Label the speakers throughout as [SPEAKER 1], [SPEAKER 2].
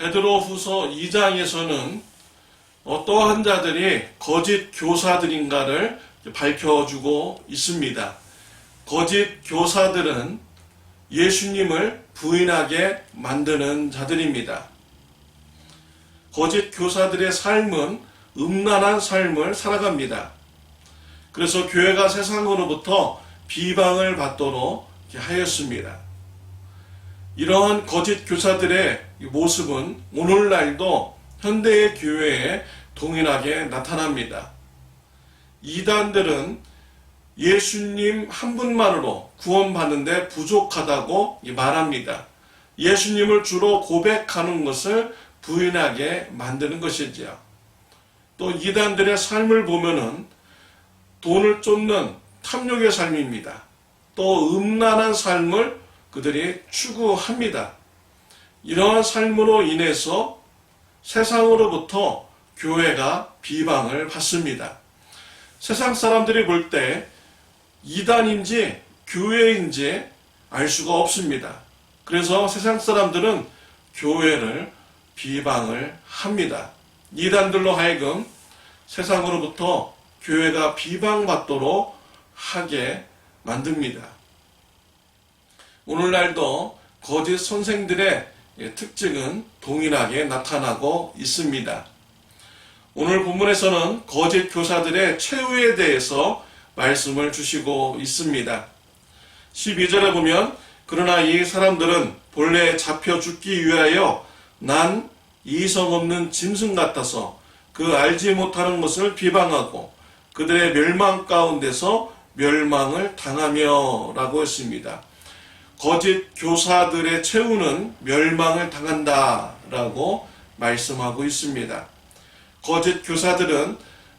[SPEAKER 1] 베드로후서 2장에서는 어떠한 자들이 거짓 교사들인가를 밝혀주고 있습니다. 거짓 교사들은 예수님을 부인하게 만드는 자들입니다. 거짓 교사들의 삶은 음란한 삶을 살아갑니다. 그래서 교회가 세상으로부터 비방을 받도록 하였습니다. 이러한 거짓 교사들의 모습은 오늘날도 현대의 교회에 동일하게 나타납니다. 이단들은 예수님 한 분만으로 구원받는데 부족하다고 말합니다. 예수님을 주로 고백하는 것을 부인하게 만드는 것이지요. 또 이단들의 삶을 보면은 돈을 쫓는 탐욕의 삶입니다. 또 음란한 삶을 그들이 추구합니다. 이러한 삶으로 인해서 세상으로부터 교회가 비방을 받습니다. 세상 사람들이 볼 때 이단인지 교회인지 알 수가 없습니다. 그래서 세상 사람들은 교회를 비방을 합니다. 이단들로 하여금 세상으로부터 교회가 비방받도록 하게 만듭니다. 오늘날도 거짓 선생들의 특징은 동일하게 나타나고 있습니다. 오늘 본문에서는 거짓 교사들의 최후에 대해서 말씀을 주시고 있습니다. 12절에 보면 그러나 이 사람들은 본래 잡혀 죽기 위하여 난 이성 없는 짐승 같아서 그 알지 못하는 것을 비방하고 그들의 멸망 가운데서 멸망을 당하며 라고 했습니다. 거짓 교사들의 최후는 멸망을 당한다 라고 말씀하고 있습니다. 거짓 교사들은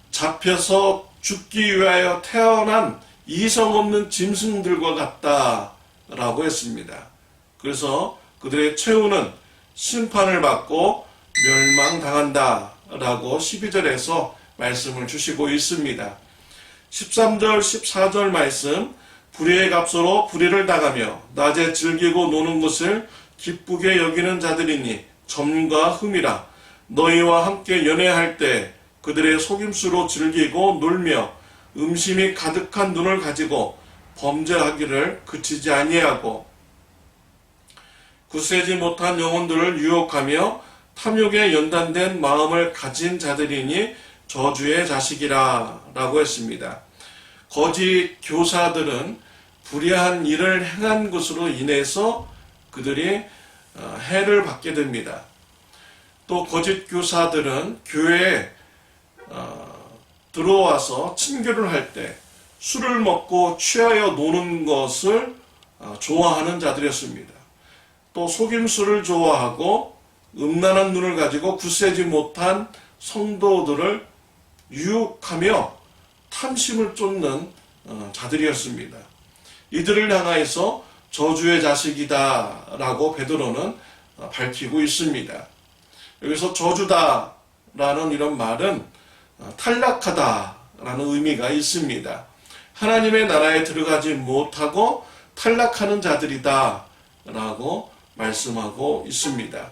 [SPEAKER 1] 잡혀서 죽기 위하여 태어난 이성 없는 짐승들과 같다 라고 했습니다. 그래서 그들의 최후는 심판을 받고 멸망당한다 라고 12절에서 말씀을 주시고 있습니다. 13절 14절 말씀 불의의 값으로 불의를 당하며 낮에 즐기고 노는 것을 기쁘게 여기는 자들이니 점과 흠이라. 너희와 함께 연애할 때 그들의 속임수로 즐기고 놀며 음심이 가득한 눈을 가지고 범죄하기를 그치지 아니하고 굳세지 못한 영혼들을 유혹하며 탐욕에 연단된 마음을 가진 자들이니 저주의 자식이라 라고 했습니다. 거짓 교사들은 불의한 일을 행한 것으로 인해서 그들이 해를 받게 됩니다. 또 거짓 교사들은 교회에 들어와서 친교를 할 때 술을 먹고 취하여 노는 것을 좋아하는 자들이었습니다. 또 속임수를 좋아하고 음란한 눈을 가지고 굳세지 못한 성도들을 유혹하며 탐심을 쫓는 자들이었습니다. 이들을 향하여서 저주의 자식이다 라고 베드로는 밝히고 있습니다. 여기서 저주다 라는 이런 말은 탈락하다 라는 의미가 있습니다. 하나님의 나라에 들어가지 못하고 탈락하는 자들이다 라고 말씀하고 있습니다.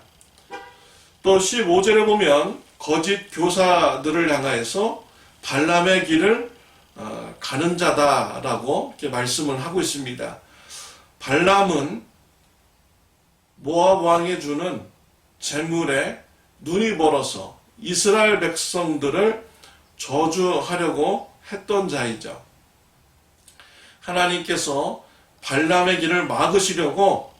[SPEAKER 1] 또 15절에 보면 거짓 교사들을 향하여서 발람의 길을 가는 자다라고 이렇게 말씀을 하고 있습니다. 발람은 모압 왕이 주는 재물에 눈이 멀어서 이스라엘 백성들을 저주하려고 했던 자이죠. 하나님께서 발람의 길을 막으시려고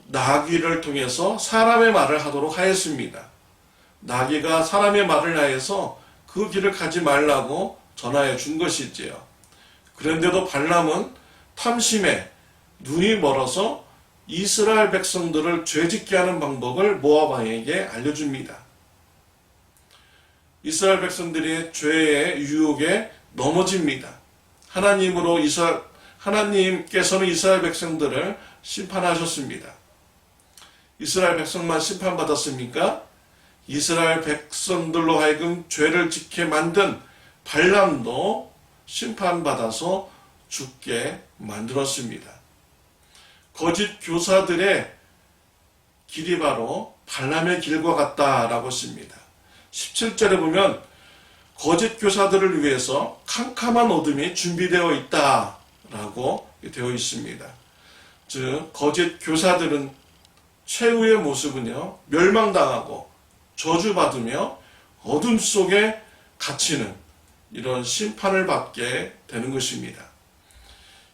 [SPEAKER 1] 나귀를 통해서 사람의 말을 하도록 하였습니다. 나귀가 사람의 말을 하여서 그 길을 가지 말라고 전하여 준 것이지요. 그런데도 발람은 탐심에 눈이 멀어서 이스라엘 백성들을 죄짓게 하는 방법을 모압 왕에게 알려줍니다. 이스라엘 백성들이 죄의 유혹에 넘어집니다. 하나님께서는 이스라엘 백성들을 심판하셨습니다. 이스라엘 백성만 심판받았습니까? 이스라엘 백성들로 하여금 죄를 짓게 만든 발람도 심판받아서 죽게 만들었습니다. 거짓 교사들의 길이 바로 발람의 길과 같다라고 씁니다. 17절에 보면 거짓 교사들을 위해서 캄캄한 어둠이 준비되어 있다라고 되어 있습니다. 즉 거짓 교사들은 최후의 모습은요, 멸망당하고 저주받으며 어둠 속에 갇히는 이런 심판을 받게 되는 것입니다.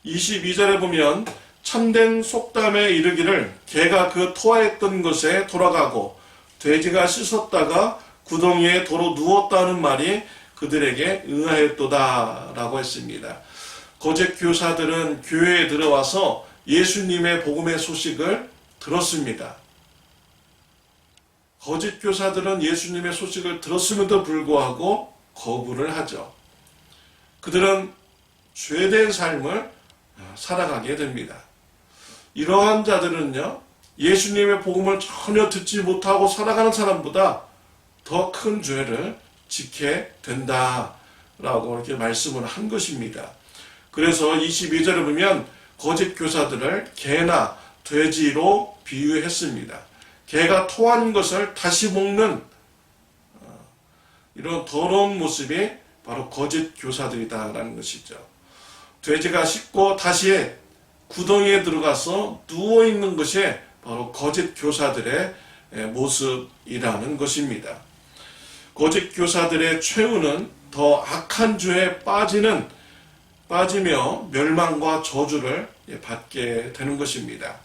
[SPEAKER 1] 22절에 보면 참된 속담에 이르기를 개가 그 토하였던 것에 돌아가고 돼지가 씻었다가 구덩이에 도로 누웠다는 말이 그들에게 응하였도다 라고 했습니다. 거짓 교사들은 교회에 들어와서 예수님의 복음의 소식을 들었습니다. 거짓 교사들은 예수님의 소식을 들었음에도 불구하고 거부를 하죠. 그들은 죄된 삶을 살아가게 됩니다. 이러한 자들은요, 예수님의 복음을 전혀 듣지 못하고 살아가는 사람보다 더 큰 죄를 지게 된다라고 이렇게 말씀을 한 것입니다. 그래서 22절에 보면 거짓 교사들을 개나 돼지로 비유했습니다. 개가 토한 것을 다시 먹는 이런 더러운 모습이 바로 거짓 교사들이다라는 것이죠. 돼지가 씻고 다시 구덩이에 들어가서 누워있는 것이 바로 거짓 교사들의 모습이라는 것입니다. 거짓 교사들의 최후는 더 악한 죄에 빠지며 멸망과 저주를 받게 되는 것입니다.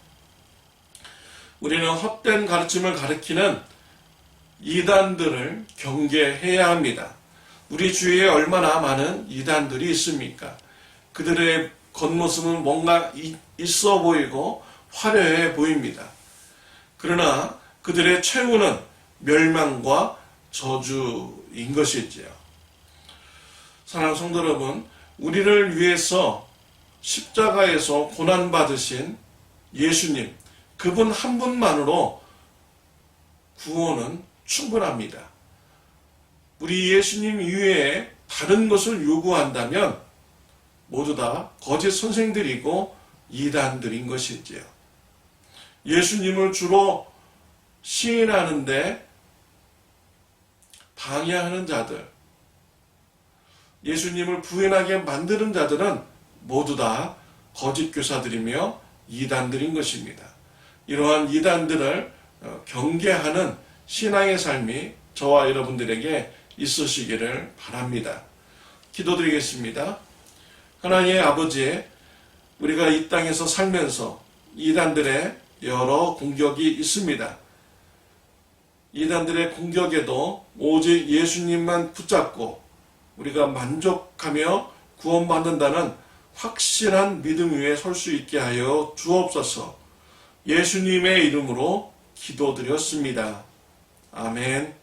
[SPEAKER 1] 우리는 헛된 가르침을 가르치는 이단들을 경계해야 합니다. 우리 주위에 얼마나 많은 이단들이 있습니까? 그들의 겉모습은 뭔가 있어 보이고 화려해 보입니다. 그러나 그들의 최후는 멸망과 저주인 것이지요. 사랑하는 성도 여러분, 우리를 위해서 십자가에서 고난받으신 예수님, 그분 한 분만으로 구원은 충분합니다. 우리 예수님 이외에 다른 것을 요구한다면 모두 다 거짓 선생들이고 이단들인 것이지요. 예수님을 주로 시인하는데 방해하는 자들, 예수님을 부인하게 만드는 자들은 모두 다 거짓 교사들이며 이단들인 것입니다. 이러한 이단들을 경계하는 신앙의 삶이 저와 여러분들에게 있으시기를 바랍니다. 기도드리겠습니다. 하나님의 아버지, 우리가 이 땅에서 살면서 이단들의 여러 공격이 있습니다. 이단들의 공격에도 오직 예수님만 붙잡고 우리가 만족하며 구원받는다는 확실한 믿음 위에 설 수 있게 하여 주옵소서. 예수님의 이름으로 기도드렸습니다. 아멘.